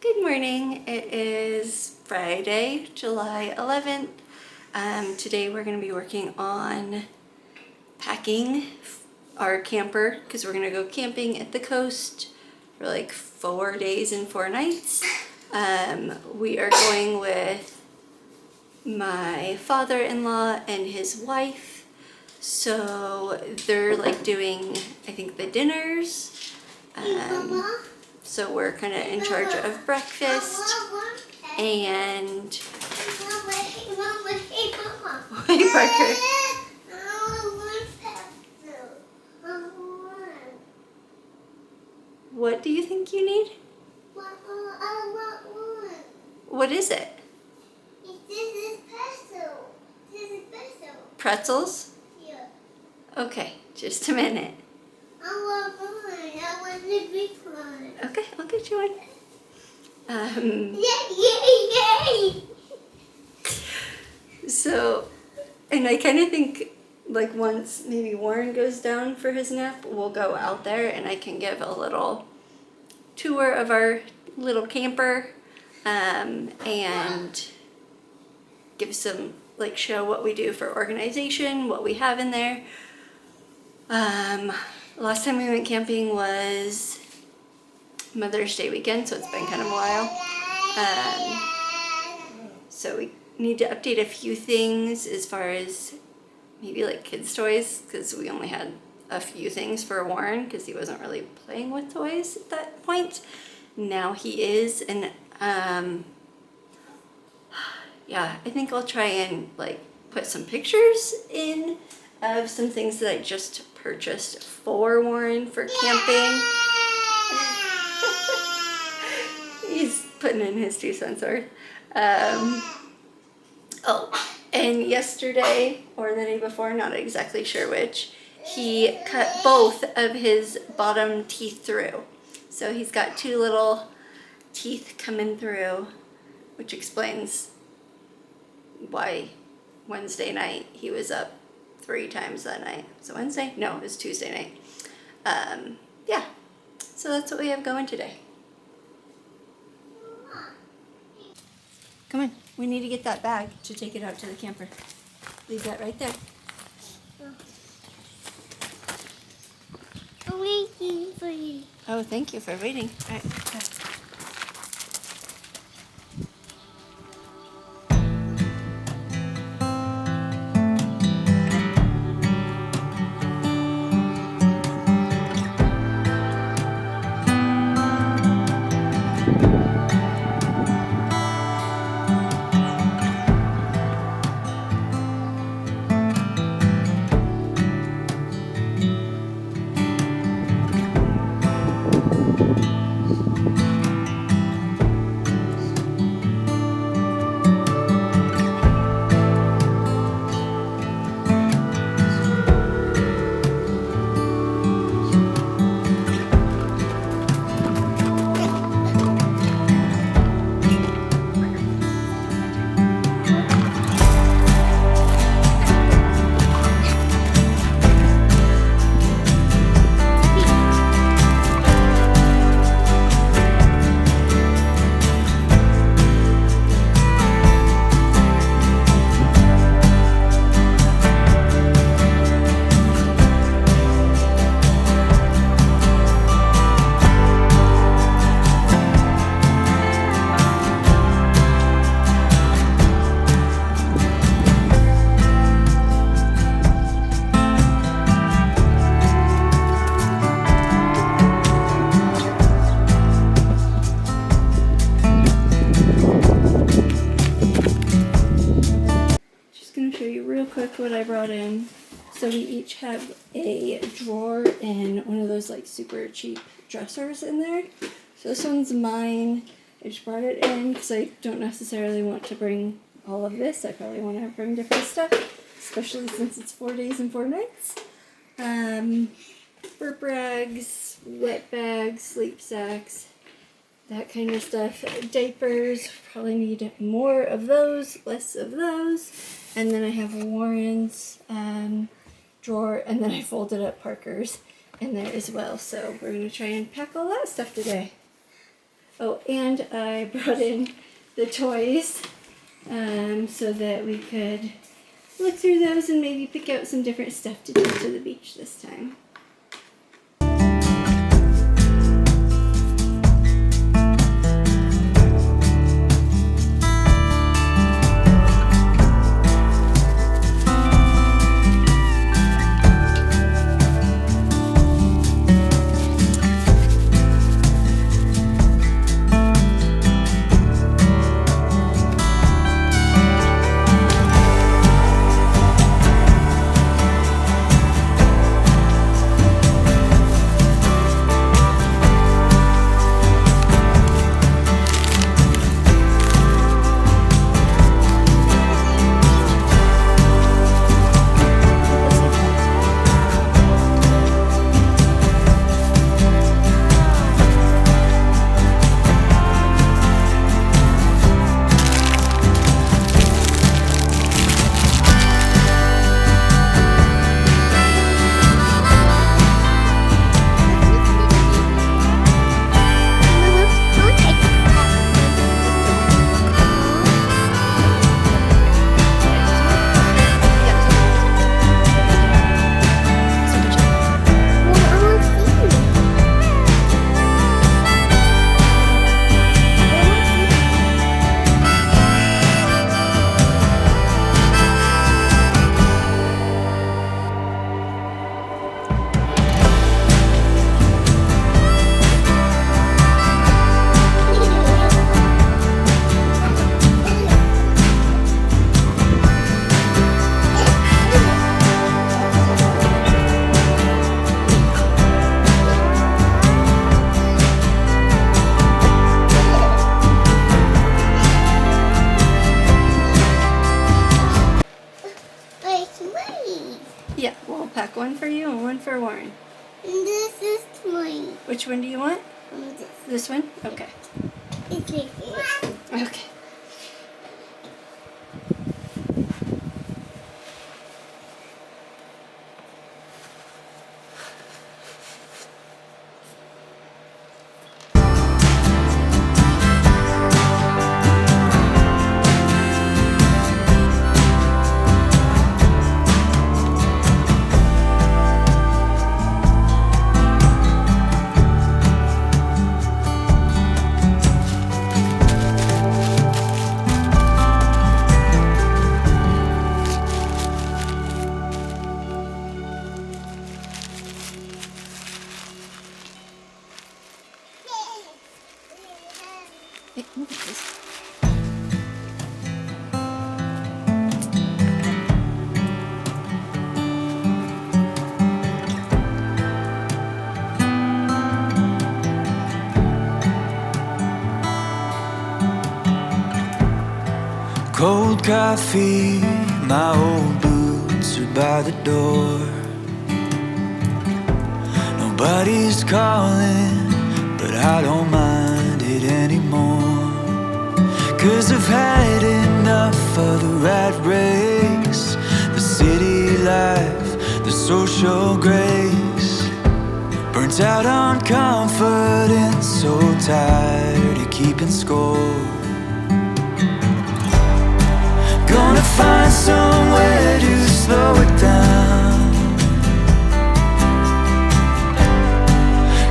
Good morning. It is Friday, July 11th. Today we're going to be working on packing our camper because we're going to go camping at the coast for like 4 days and 4 nights. We are going with my father-in-law and his wife. So they're like doing, I think, the dinners. So we're kind of in charge of breakfast and Hey Parker. What do you think you need? What is it? Pretzels? Yeah. Okay, just a minute. I want one. I want the big one. Okay, I'll get you one. Yay! So, and I kind of think like once maybe Warren goes down for his nap, we'll go out there and I can give a little tour of our little camper and give some, like, show what we do for organization, what we have in there. Last time we went camping was Mother's Day weekend, so it's been kind of a while. So we need to update a few things as far as maybe like kids' toys, because we only had a few things for Warren because he wasn't really playing with toys at that point. Now he is, and yeah, I think I'll try and like put some pictures in of some things that I just purchased for Warren for camping. He's putting in his 2 cents worth. Oh, and yesterday or the day before, not exactly sure which, he cut both of his bottom teeth through. So he's got 2 little teeth coming through, which explains why Wednesday night he was up 3 times that night. So Wednesday? No, it was Tuesday night. Yeah, so that's what we have going today. Come on, we need to get that bag to take it out to the camper. Leave that right there. I'm waiting for you. Oh, thank you for waiting. All right, go. Real quick what I brought in. So we each have a drawer and one of those like super cheap dressers in there. So this one's mine. I just brought it in because I don't necessarily want to bring all of this. I probably want to bring different stuff, especially since it's 4 days and 4 nights. Burp rags, wet bags, sleep sacks, that kind of stuff. Diapers, probably need more of those, less of those. And then I have Warren's drawer, and then I folded up Parker's in there as well. So we're going to try and pack all that stuff today. Oh, and I brought in the toys so that we could look through those and maybe pick out some different stuff to take to the beach this time. Yeah, we'll pack one for you and one for Warren. And this is mine. Which one do you want? This one? Okay. It's right here. Okay. Hey, move it, please. Cold coffee, my old boots are by the door. Nobody's calling, but I don't mind it anymore. 'Cause I've had enough of the rat race, the city life, the social grace. Burnt out on confidence, so tired of keeping score. Gonna find somewhere to slow it down,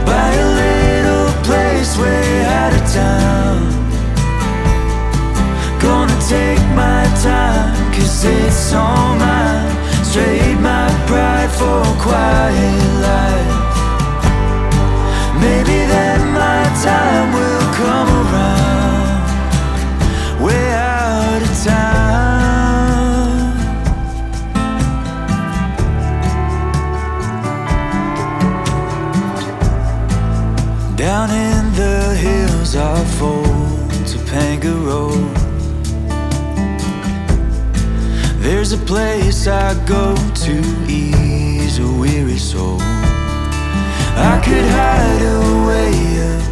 buy a little place way out of town. Gonna take my time, 'cause it's all mine. Trade my pride for a quiet life. Maybe then my time will come around, way out of town. Down in the hills off old Topanga Road, there's a place I go to ease a weary soul. I could hide away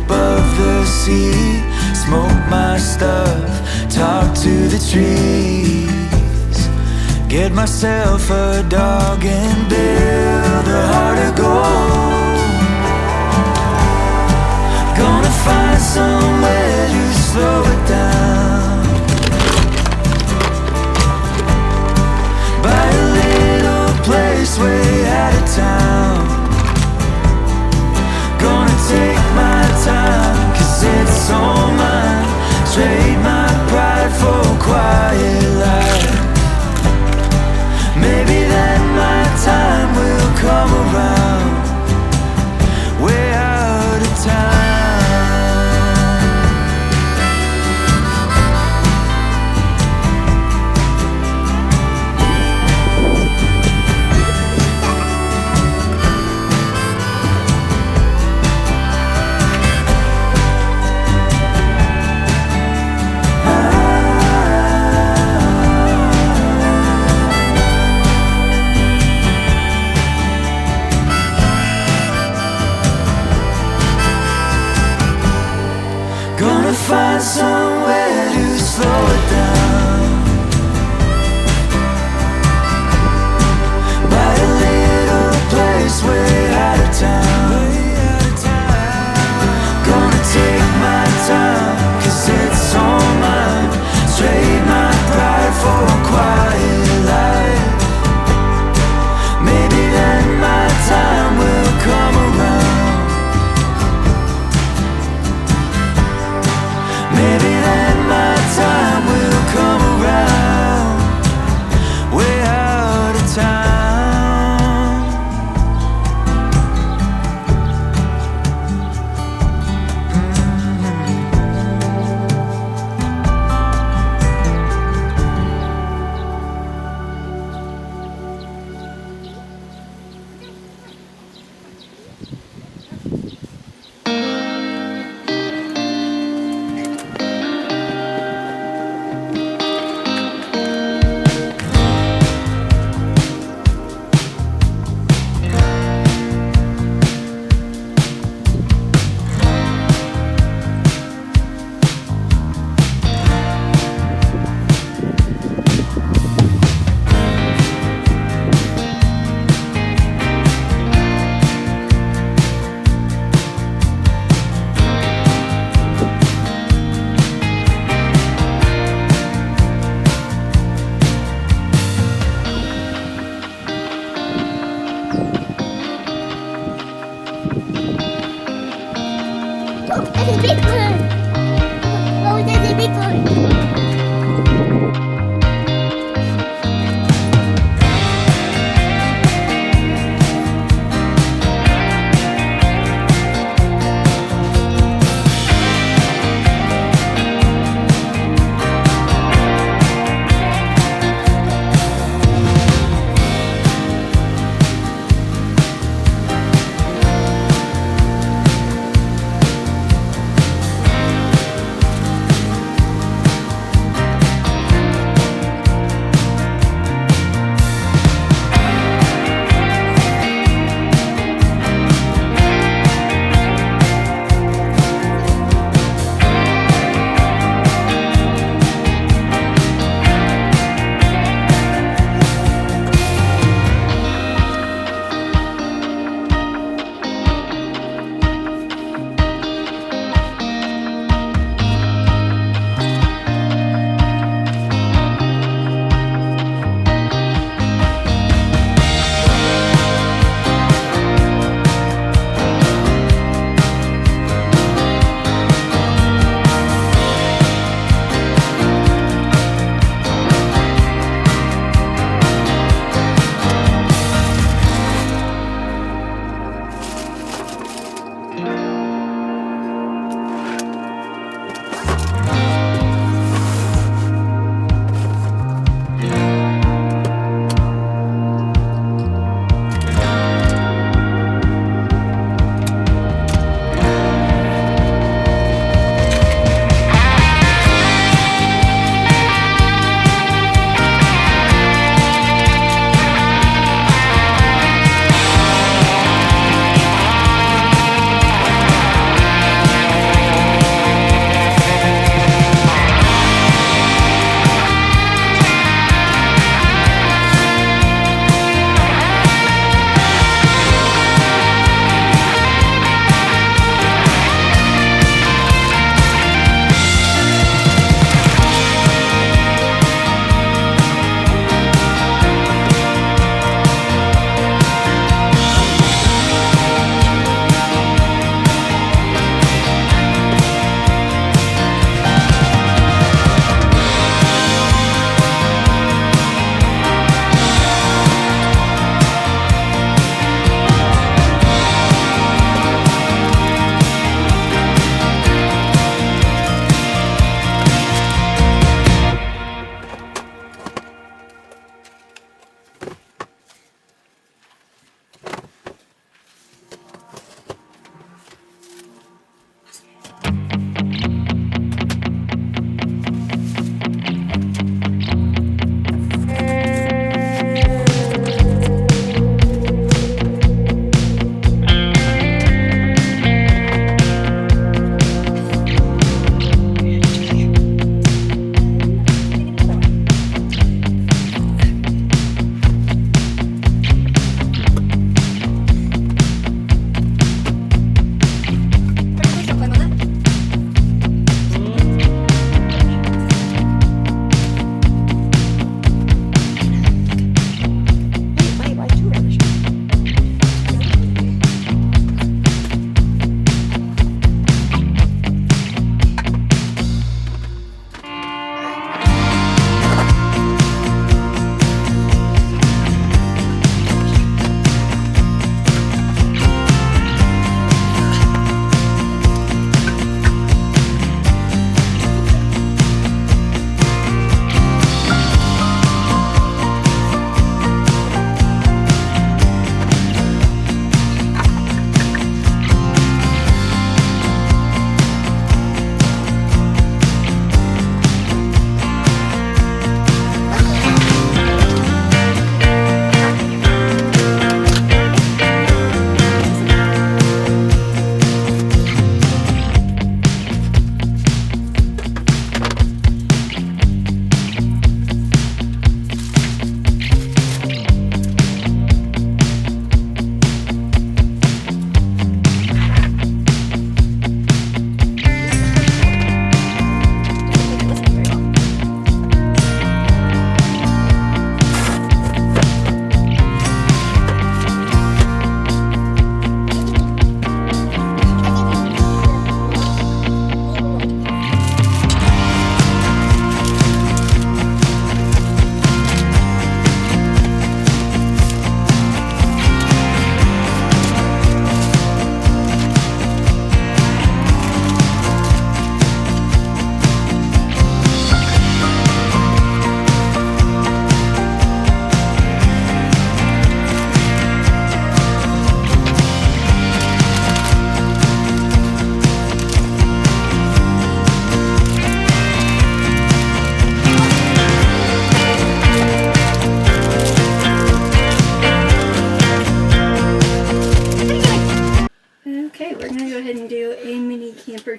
above the sea, smoke my stuff, talk to the trees, get myself a dog and build a heart of gold. Gonna find somewhere find somewhere to slow it down. Buy a little place way out of town. Gonna take my time, 'cause it's all mine. Trade my pride for a quiet life. Maybe then my time will come around. Maybe then my time will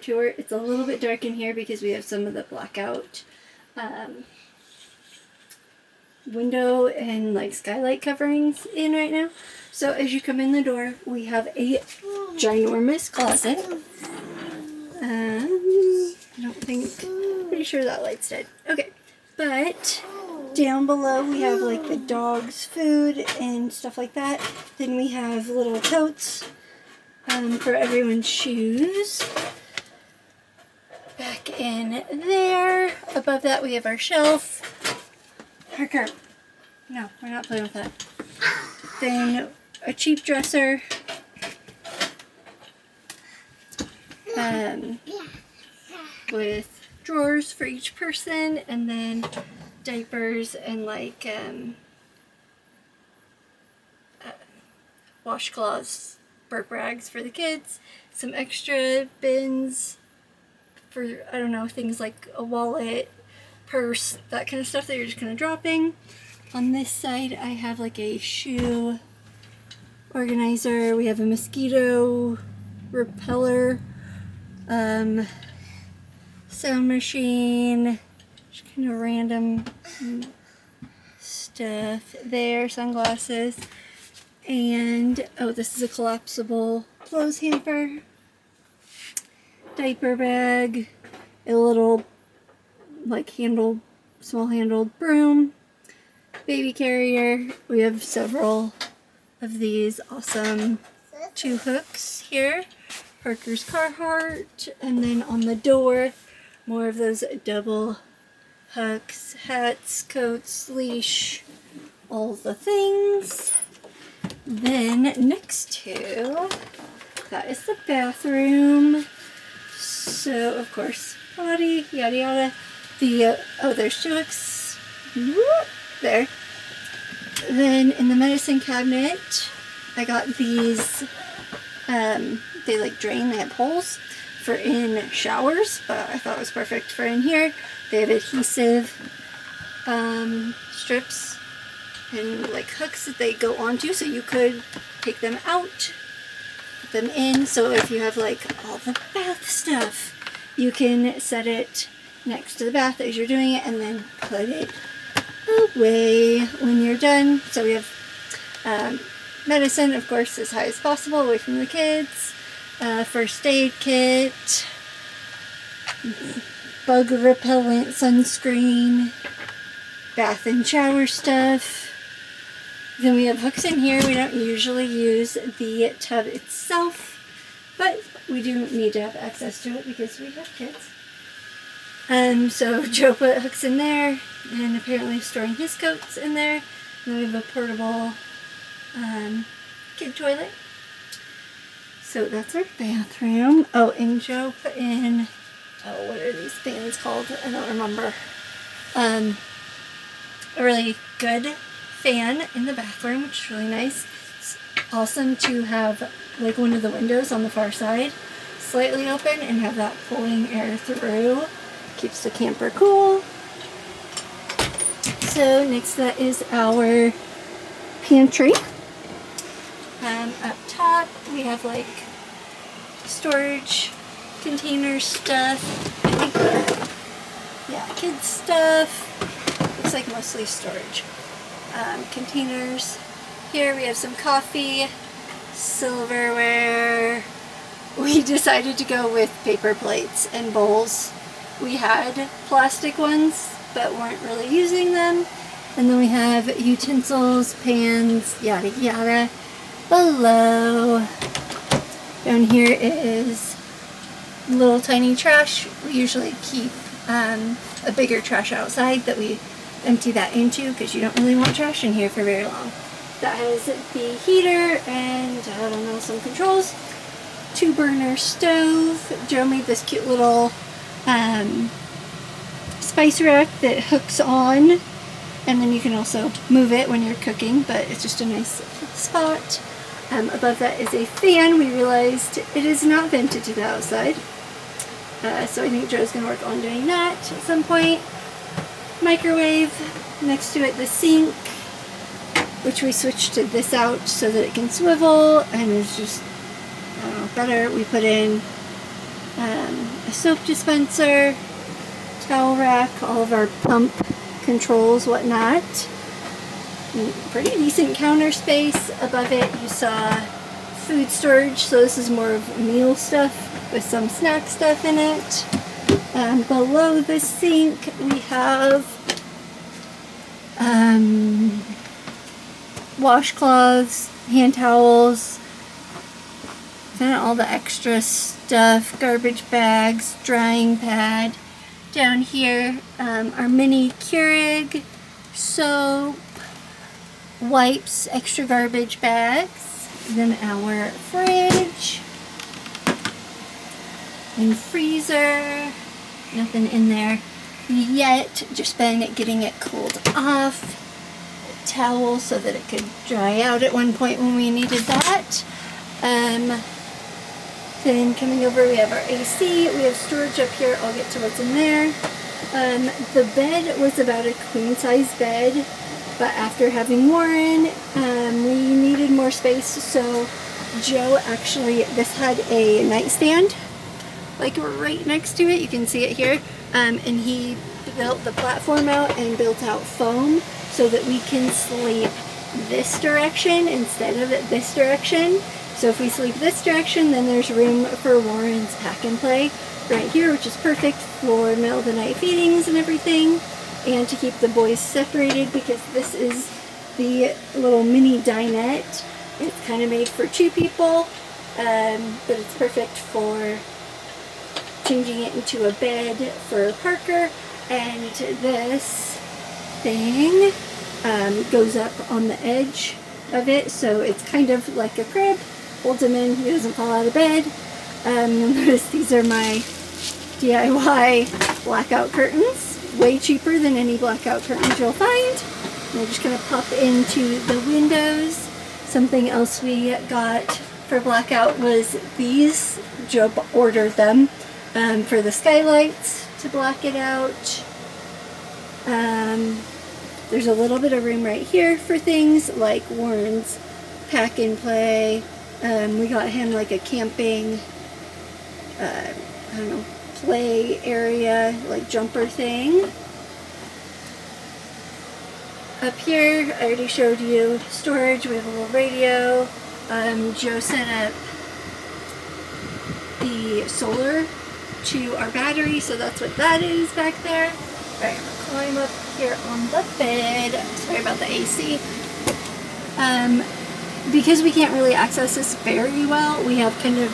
tour. It's a little bit dark in here because we have some of the blackout window and like skylight coverings in right now. So as you come in the door, we have a ginormous closet. I don't think, pretty sure that light's dead. Okay, but down below we have like the dog's food and stuff like that. Then we have little totes for everyone's shoes. Back in there. Above that we have our shelf. Harker. No, we're not playing with that. Then a cheap dresser. With drawers for each person, and then diapers and like washcloths, burp rags for the kids, some extra bins for, I don't know, things like a wallet, purse, that kind of stuff that you're just kind of dropping. On this side I have like a shoe organizer. We have a mosquito repeller, sound machine, just kind of random stuff there, sunglasses, and oh, this is a collapsible clothes hamper, diaper bag, a little like small handled broom, baby carrier. We have several of these awesome 2 hooks here, Parker's Carhartt, and then on the door more of those double hooks, hats, coats, leash, all the things. Then next to that is the bathroom. So of course, potty, yada yada. Oh, there's 2 hooks. Whoop, there. Then in the medicine cabinet, I got these. They like drain. They have holes for in showers, but I thought it was perfect for in here. They have adhesive strips and like hooks that they go onto, so you could take them out, put them in. So if you have like all the bath stuff, you can set it next to the bath as you're doing it and then put it away when you're done. So we have medicine, of course, as high as possible away from the kids. First aid kit, bug repellent sunscreen, bath and shower stuff. Then we have hooks in here. We don't usually use the tub itself, but we do need to have access to it because we have kids. So Joe put hooks in there, and apparently storing his coats in there. And then we have a portable kid toilet. So that's our bathroom. Oh, and Joe put in, oh, what are these fans called? I don't remember. A really good fan in the bathroom, which is really nice. It's awesome to have like one of the windows on the far side slightly open and have that pulling air through. Keeps the camper cool. So next to that is our pantry. Up top we have like storage container stuff. I think, yeah, kids stuff. Looks like mostly storage containers. Here we have some coffee, silverware. We decided to go with paper plates and bowls. We had plastic ones, but weren't really using them. And then we have utensils, pans, yada yada. Below, down here is little tiny trash. We usually keep a bigger trash outside that we empty that into because you don't really want trash in here for very long. That has the heater and, I don't know, some controls. 2-burner stove. Joe made this cute little spice rack that hooks on, and then you can also move it when you're cooking, but it's just a nice spot. Above that is a fan. We realized it is not vented to the outside, so I think Joe's going to work on doing that at some point. Microwave. Next to it, the sink, which we switched to this out so that it can swivel, and it's just, I don't know, better. We put in a soap dispenser, towel rack, all of our pump controls, whatnot. Pretty decent counter space. Above it you saw food storage, so this is more of meal stuff with some snack stuff in it. Below the sink we have washcloths, hand towels, kind of all the extra stuff, garbage bags, drying pad. Down here, our mini Keurig, soap, wipes, extra garbage bags, then our fridge and freezer. Nothing in there yet, just been getting it cooled off. A towel so that it could dry out at one point when we needed that. Then coming over, we have our AC, we have storage up here. I'll get to what's in there. The bed was about a queen size bed, but after having Warren, we needed more space, so Joe actually, this had a nightstand like right next to it, you can see it here, and he built the platform out and built out foam so that we can sleep this direction instead of this direction. So if we sleep this direction, then there's room for Warren's pack and play right here, which is perfect for middle of the night feedings and everything, and to keep the boys separated because this is the little mini dinette. It's kind of made for 2 people, but it's perfect for changing it into a bed for Parker. And this thing goes up on the edge of it, so it's kind of like a crib. Holds him in, he doesn't fall out of bed. You'll notice these are my DIY blackout curtains. Way cheaper than any blackout curtains you'll find. And they're just gonna pop into the windows. Something else we got for blackout was these. Joe ordered them for the skylights to black it out. There's a little bit of room right here for things like Warren's pack and play. We got him like a camping, I don't know, play area, like jumper thing. Up here, I already showed you storage. We have a little radio. Joe set up the solar to our battery, so that's what that is back there. Alright, I'm gonna climb up here on the bed. Sorry about the AC. Because we can't really access this very well, we have kind of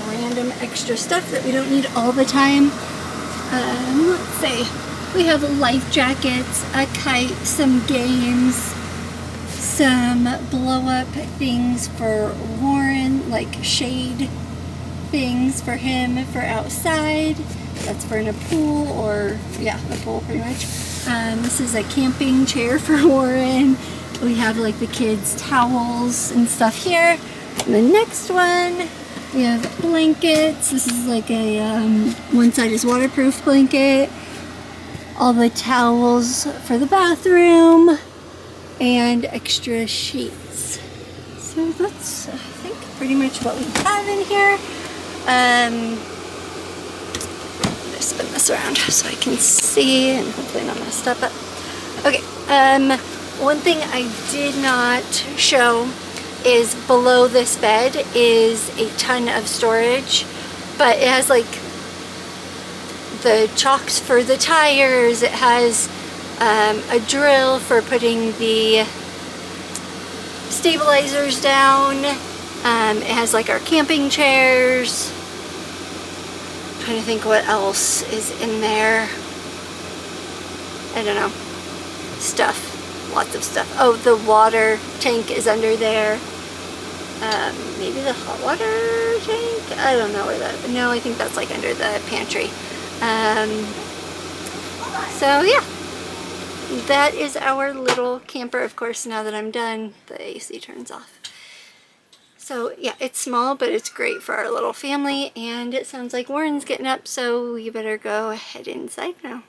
random extra stuff that we don't need all the time. Let's see. We have life jackets, a kite, some games, some blow-up things for Warren, like shade things for him for outside. That's for in a pool, or yeah, a pool pretty much. This is a camping chair for Warren. We have like the kids' towels and stuff here. And the next one, we have blankets. This is like a, one side is waterproof blanket. All the towels for the bathroom. And extra sheets. So that's, I think, pretty much what we have in here. I'm gonna spin this around so I can see and hopefully not messed up. Okay, one thing I did not show is below this bed is a ton of storage, but it has like the chocks for the tires. It has a drill for putting the stabilizers down. It has like our camping chairs. I'm trying to think what else is in there. I don't know. Stuff. Lots of stuff. Oh, the water tank is under there. Maybe the hot water tank? I don't know where that... No, I think that's like under the pantry. So yeah. That is our little camper. Of course, now that I'm done, the AC turns off. So yeah, it's small, but it's great for our little family. And it sounds like Warren's getting up, so we better go head inside now.